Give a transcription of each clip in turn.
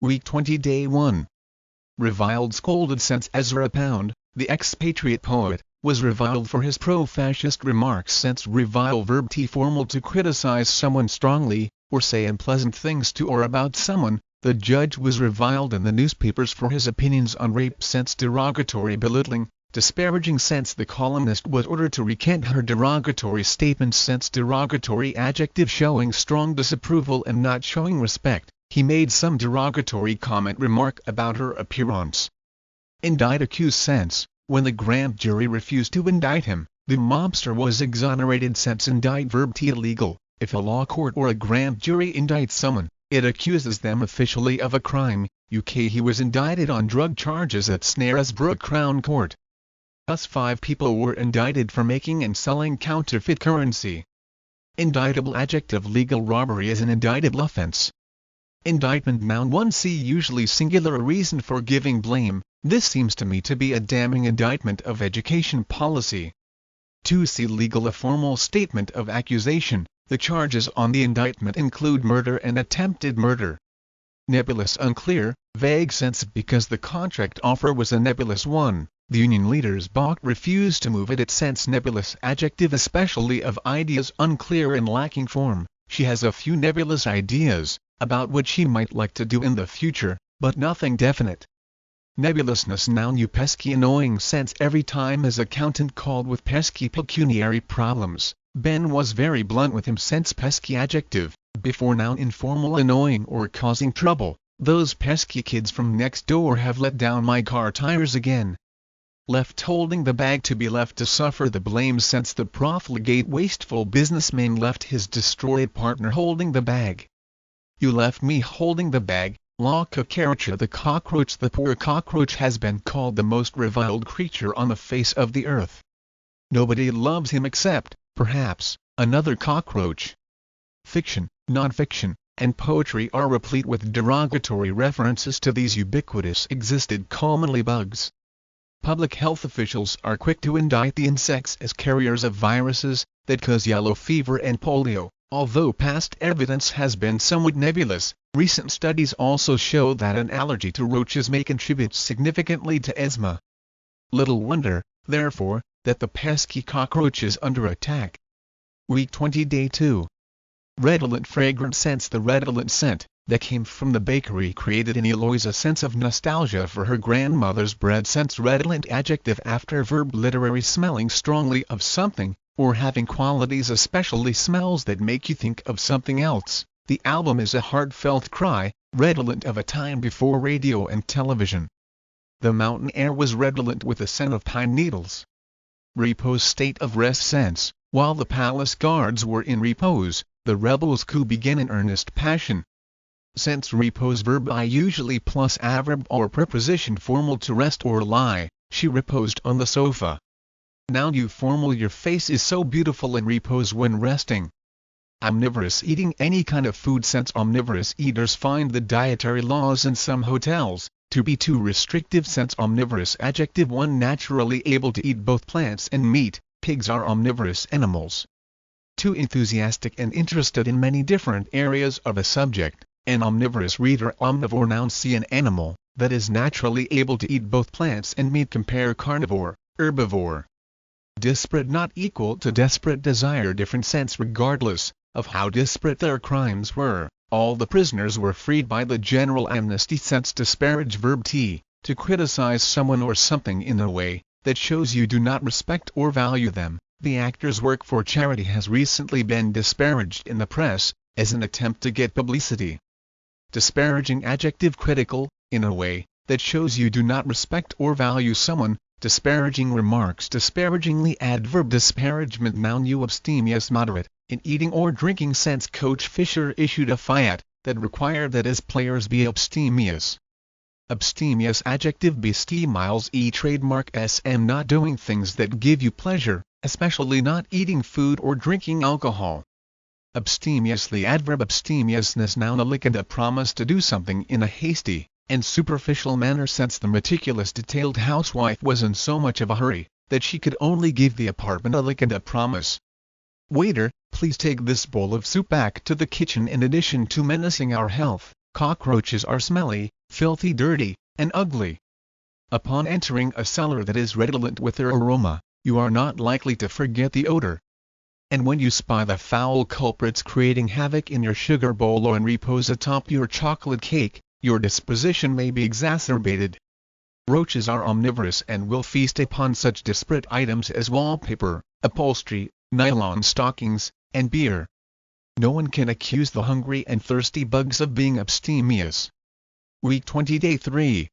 Week 20 Day 1. Reviled scolded since Ezra Pound, the expatriate poet, was reviled for his pro-fascist remarks since revile verb t formal to criticize someone strongly, or say unpleasant things to or about someone. The judge was reviled in the newspapers for his opinions on rape since derogatory belittling, disparaging since the columnist was ordered to recant her derogatory statements since derogatory adjective showing strong disapproval and not showing respect. He made some derogatory comment remark about her appearance. Indict accused since, when the grand jury refused to indict him, the mobster was exonerated since indict verb t illegal. If a law court or a grand jury indicts someone, it accuses them officially of a crime. UK He was indicted on drug charges at Snaresbrook Crown Court. Thus 5 people were indicted for making and selling counterfeit currency. Indictable adjective legal robbery is an indictable offence. Indictment noun 1c usually singular a reason for giving blame. This seems to me to be a damning indictment of education policy. 2c legal a formal statement of accusation. The charges on the indictment include murder and attempted murder. Nebulous unclear, vague sense because the contract offer was a nebulous one. The union leaders balked refused to move it sense nebulous adjective especially of ideas unclear and lacking form. She has a few nebulous ideas about what she might like to do in the future, but nothing definite. Nebulousness noun you pesky annoying sense every time his accountant called with pesky pecuniary problems, Ben was very blunt with him sense pesky adjective, before noun informal annoying or causing trouble. Those pesky kids from next door have let down my car tires again. Left holding the bag to be left to suffer the blame since the profligate wasteful businessman left his destroyed partner holding the bag. You left me holding the bag. La Cucaracha the cockroach. The poor cockroach has been called the most reviled creature on the face of the earth. Nobody loves him except, perhaps, another cockroach. Fiction, non-fiction, and poetry are replete with derogatory references to these ubiquitous existed commonly bugs. Public health officials are quick to indict the insects as carriers of viruses that cause yellow fever and polio. Although past evidence has been somewhat nebulous, recent studies also show that an allergy to roaches may contribute significantly to asthma. Little wonder, therefore, that the pesky cockroach is under attack. Week 20 Day 2. Redolent fragrant scents. The redolent scent that came from the bakery created in Eloise a sense of nostalgia for her grandmother's bread since redolent adjective after verb literary smelling strongly of something, or having qualities especially smells that make you think of something else. The album is a heartfelt cry, redolent of a time before radio and television. The mountain air was redolent with the scent of pine needles. Repose state of rest sense, while the palace guards were in repose, the rebels' coup began in earnest passion. Since repose verb I usually plus adverb or preposition formal to rest or lie, she reposed on the sofa. Noun you formal your face is so beautiful in repose when resting. Omnivorous eating any kind of food since omnivorous eaters find the dietary laws in some hotels to be too restrictive since omnivorous adjective one naturally able to eat both plants and meat. Pigs are omnivorous animals. Too enthusiastic and interested in many different areas of a subject. An omnivorous reader omnivore noun see an animal that is naturally able to eat both plants and meat compare carnivore, herbivore. Disparate not equal to desperate desire different sense regardless of how disparate their crimes were. All the prisoners were freed by the general amnesty sense disparage verb t, to criticize someone or something in a way that shows you do not respect or value them. The actor's work for charity has recently been disparaged in the press, as an attempt to get publicity. Disparaging adjective critical, in a way that shows you do not respect or value someone. Disparaging remarks disparagingly adverb disparagement noun you abstemious moderate, in eating or drinking sense Coach Fisher issued a fiat that required that his players be abstemious. Abstemious adjective bestemiles trademark sm not doing things that give you pleasure, especially not eating food or drinking alcohol. Abstemiously adverb abstemiousness noun a promise to do something in a hasty and superficial manner since the meticulous detailed housewife was in so much of a hurry that she could only give the apartment a promise. Waiter, please take this bowl of soup back to the kitchen. In addition to menacing our health, Cockroaches are smelly, filthy, dirty, and ugly. Upon entering a cellar that is redolent with their aroma, you are not likely to forget the odor. And when you spy the foul culprits creating havoc in your sugar bowl or in repose atop your chocolate cake, your disposition may be exacerbated. Roaches are omnivorous and will feast upon such disparate items as wallpaper, upholstery, nylon stockings, and beer. No one can accuse the hungry and thirsty bugs of being abstemious. Week 20 Day 3.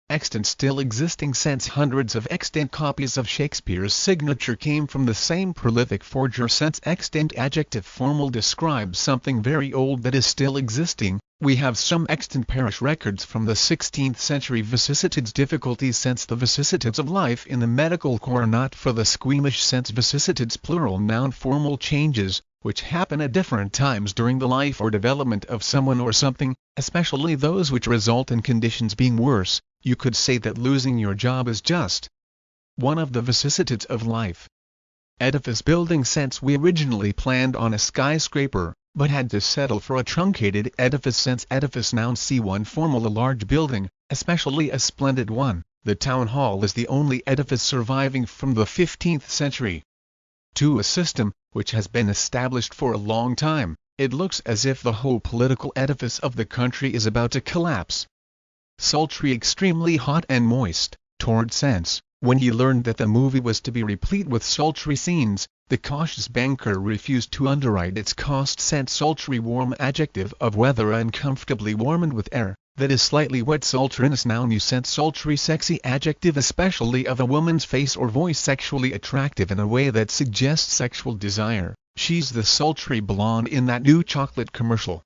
Extant still existing since hundreds of extant copies of Shakespeare's signature came from the same prolific forger. Since extant adjective formal describes something very old that is still existing, we have some extant parish records from the 16th century. Vicissitudes. Difficulties. Since the vicissitudes of life in the medical corps are not for the squeamish. Since vicissitudes plural noun formal changes, which happen at different times during the life or development of someone or something, especially those which result in conditions being worse, you could say that losing your job is just one of the vicissitudes of life. Edifice building. Since we originally planned on a skyscraper, but had to settle for a truncated edifice. Since edifice noun C1 formal a large building, especially a splendid one, the town hall is the only edifice surviving from the 15th century. 2. A system, which has been established for a long time, it looks as if the whole political edifice of the country is about to collapse. Sultry. Extremely hot and moist. Toward sense. When he learned that the movie was to be replete with sultry scenes, the cautious banker refused to underwrite its cost. Sense sultry. Warm adjective of weather uncomfortably warmed with air that is slightly wet. Sultriness noun. Sense sultry. Sexy adjective especially of a woman's face or voice, sexually attractive in a way that suggests sexual desire. She's the sultry blonde in that new chocolate commercial.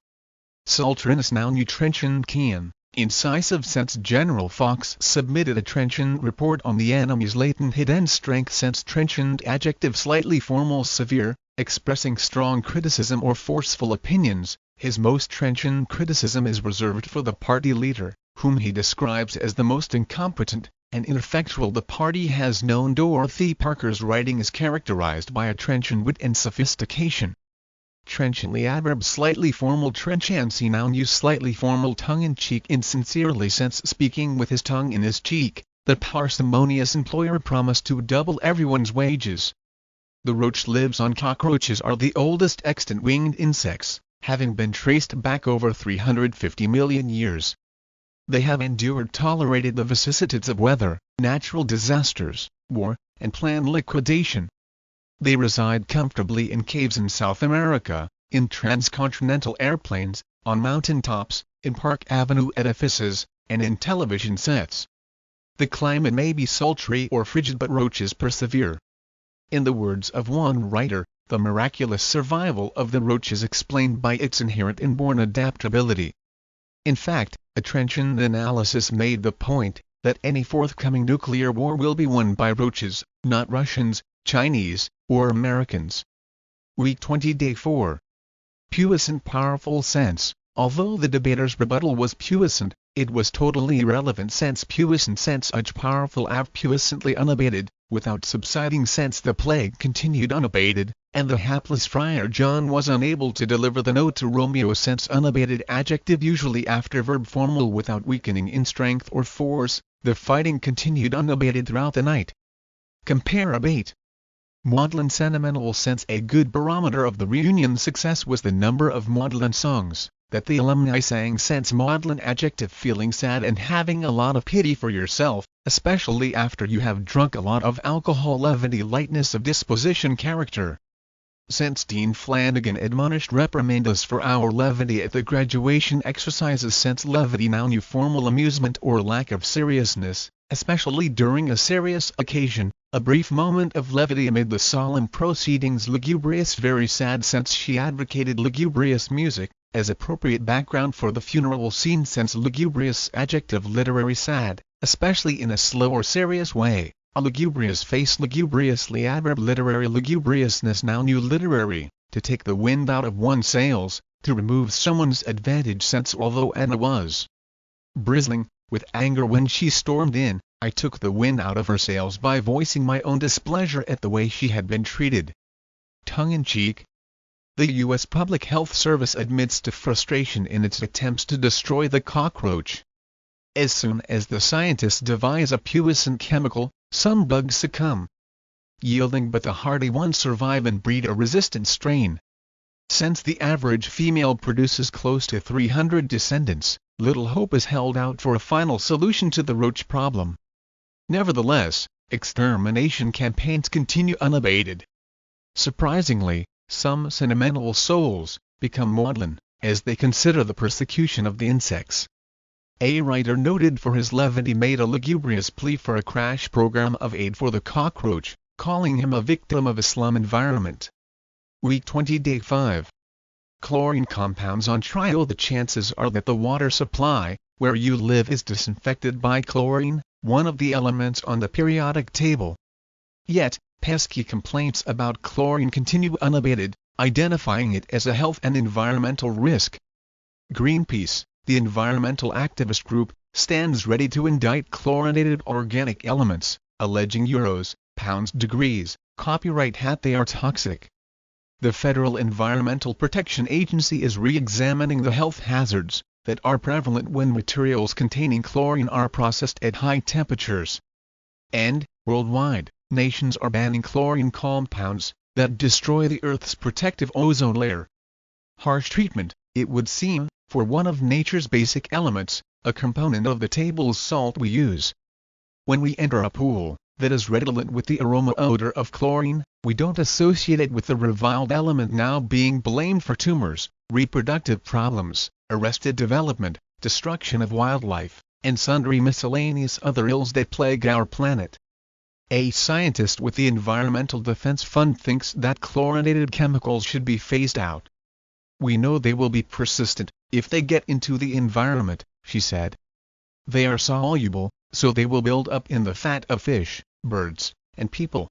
Sultriness noun. Trenchant. Keen, incisive. Sense General Fox submitted a trenchant report on the enemy's latent hidden strength. Sense trenchant adjective slightly formal, severe, expressing strong criticism or forceful opinions. His most trenchant criticism is reserved for the party leader, whom he describes as the most incompetent and ineffectual the party has known. Dorothy Parker's writing is characterized by a trenchant wit and sophistication. Trenchantly adverb slightly formal. Trenchancy noun. Slightly formal, tongue-in-cheek, insincerely. Sense speaking with his tongue in his cheek, the parsimonious employer promised to double everyone's wages. The roach lives on. Cockroaches are the oldest extant winged insects, having been traced back over 350 million years. They have endured, tolerated the vicissitudes of weather, natural disasters, war, and planned liquidation. They reside comfortably in caves in South America, in transcontinental airplanes, on mountain tops, in Park Avenue edifices, and in television sets. The climate may be sultry or frigid, but roaches persevere. In the words of one writer, the miraculous survival of the roach is explained by its inherent inborn adaptability. In fact, a trenchant analysis made the point that any forthcoming nuclear war will be won by roaches, not Russians, Chinese, or Americans. Week 20 Day 4. Puissant. Powerful. Sense. Although the debater's rebuttal was puissant, it was totally irrelevant. Sense puissant. Sense powerful. Puissantly unabated, without subsiding. Sense the plague continued unabated, and the hapless Friar John was unable to deliver the note to Romeo. Sense unabated adjective usually after verb formal without weakening in strength or force. The fighting continued unabated throughout the night. Compare abate. Maudlin. Sentimental. Sense a good barometer of the reunion's success was the number of maudlin songs that the alumni sang. Sense maudlin adjective feeling sad and having a lot of pity for yourself, especially after you have drunk a lot of alcohol. Levity. Lightness of disposition. Character. Sense Dean Flanagan admonished reprimand us for our levity at the graduation exercises. Sense levity noun. Formal amusement or lack of seriousness, especially during a serious occasion, a brief moment of levity amid the solemn proceedings. Lugubrious. Very sad. Sense she advocated lugubrious music as appropriate background for the funeral scene. Sense lugubrious adjective literary, sad, especially in a slow or serious way. A lugubrious face. Lugubriously adverb literary. Lugubriousness noun. Literary, to take the wind out of one's sails, to remove someone's advantage. Sense although Anna was bristling with anger when she stormed in, I took the wind out of her sails by voicing my own displeasure at the way she had been treated. Tongue-in-cheek. The U.S. Public Health Service admits to frustration in its attempts to destroy the cockroach. As soon as the scientists devise a puissant chemical, some bugs succumb, yielding but the hardy ones survive and breed a resistant strain. Since the average female produces close to 300 descendants, little hope is held out for a final solution to the roach problem. Nevertheless, extermination campaigns continue unabated. Surprisingly, some sentimental souls become maudlin as they consider the persecution of the insects. A writer noted for his levity made a lugubrious plea for a crash program of aid for the cockroach, calling him a victim of a slum environment. Week 20 Day 5. Chlorine compounds on trial. The chances are that the water supply, where you live, is disinfected by chlorine, one of the elements on the periodic table. Yet, pesky complaints about chlorine continue unabated, identifying it as a health and environmental risk. Greenpeace, the environmental activist group, stands ready to indict chlorinated organic elements, alleging euros, pounds, degrees, copyright hat they are toxic. The Federal Environmental Protection Agency is re-examining the health hazards that are prevalent when materials containing chlorine are processed at high temperatures. And, worldwide, nations are banning chlorine compounds that destroy the Earth's protective ozone layer. Harsh treatment, it would seem, for one of nature's basic elements, a component of the table salt we use. When we enter a pool that is redolent with the aroma-odor of chlorine, we don't associate it with the reviled element now being blamed for tumors, reproductive problems, arrested development, destruction of wildlife, and sundry miscellaneous other ills that plague our planet. A scientist with the Environmental Defense Fund thinks that chlorinated chemicals should be phased out. We know they will be persistent if they get into the environment, she said. They are soluble, so they will build up in the fat of fish, birds, and people.